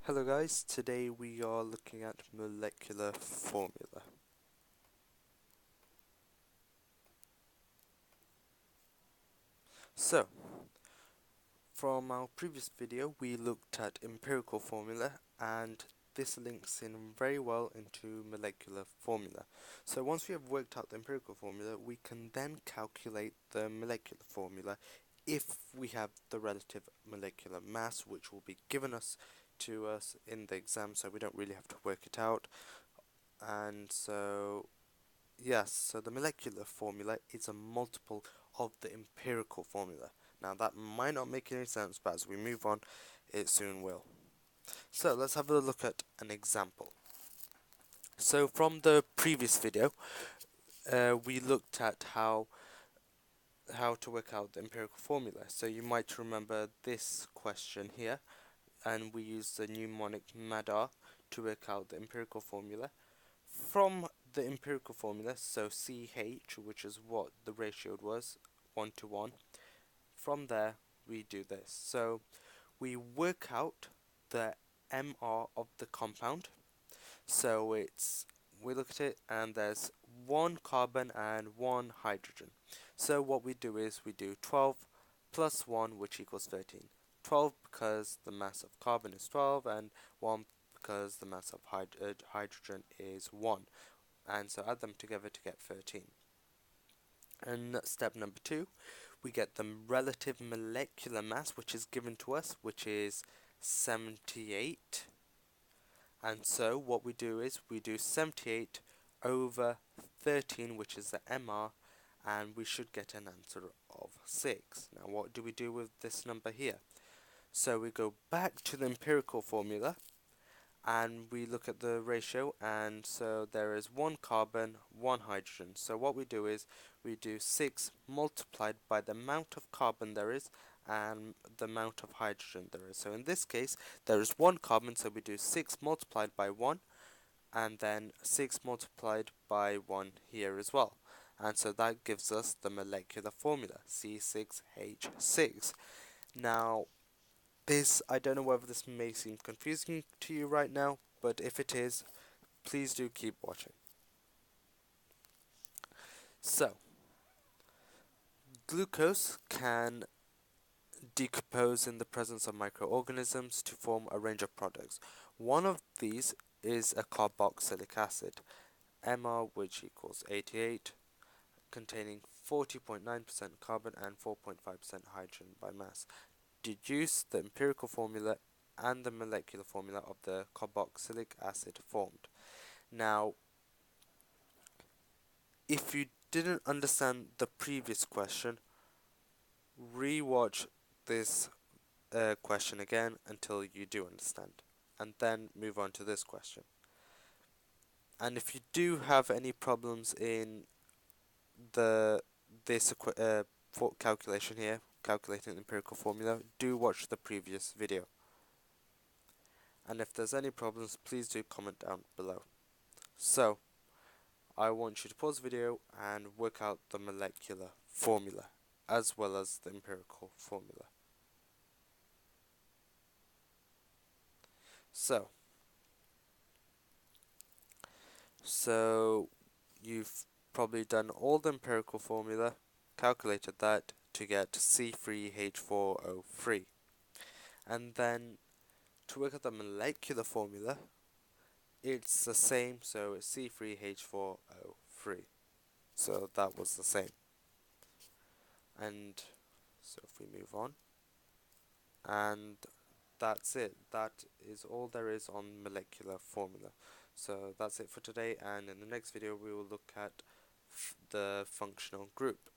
Hello guys, today we are looking at molecular formula. So, from our previous video we looked at empirical formula and this links in very well into molecular formula. So once we have worked out the empirical formula, we can then calculate the molecular formula if we have the relative molecular mass, which will be given to us in the exam, so we don't really have to work it out. And so yes, so the molecular formula is a multiple of the empirical formula. Now that might not make any sense, but as we move on, it soon will. So let's have a look at an example. So from the previous video, we looked at how to work out the empirical formula. So you might remember this question here, and we used the mnemonic MADR to work out the empirical formula. From the empirical formula, so CH, which is what the ratio was, 1 to 1, from there we do this. So we work out the MR of the compound. So we look at it and there's one carbon and one hydrogen. So what we do is we do 12 plus 1, which equals 13. 12 because the mass of carbon is 12 and 1 because the mass of hydrogen is 1. And so add them together to get 13. And step number 2, we get the relative molecular mass, which is given to us, which is 78. And so what we do is we do 78 over 13, which is the MR, and we should get an answer of 6. Now what do we do with this number here? So we go back to the empirical formula and we look at the ratio, and so there is one carbon, one hydrogen. So what we do is we do 6 multiplied by the amount of carbon there is and the amount of hydrogen there is. So in this case there is one carbon, so we do 6 multiplied by 1 and then 6 multiplied by 1 here as well. And so that gives us the molecular formula, C6H6. Now I don't know whether this may seem confusing to you right now, but if it is, please do keep watching. So, glucose can decompose in the presence of microorganisms to form a range of products. One of these is a carboxylic acid, MR, which equals 88, containing 40.9% carbon and 4.5% hydrogen by mass. Deduce the empirical formula and the molecular formula of the carboxylic acid formed. Now, if you didn't understand the previous question, rewatch this question again until you do understand, and then move on to this question. And if you do have any problems in this calculation here, calculating the empirical formula, do watch the previous video. And if there's any problems, please do comment down below. So, I want you to pause the video and work out the molecular formula as well as the empirical formula. So you've probably done all the empirical formula, calculated that to get C3H4O3. And then to work out the molecular formula, it's the same, so it's C3H4O3. So that was the same. And so if we move on, and that's it. That is all there is on molecular formula. So that's it for today, and in the next video we will look at the functional group.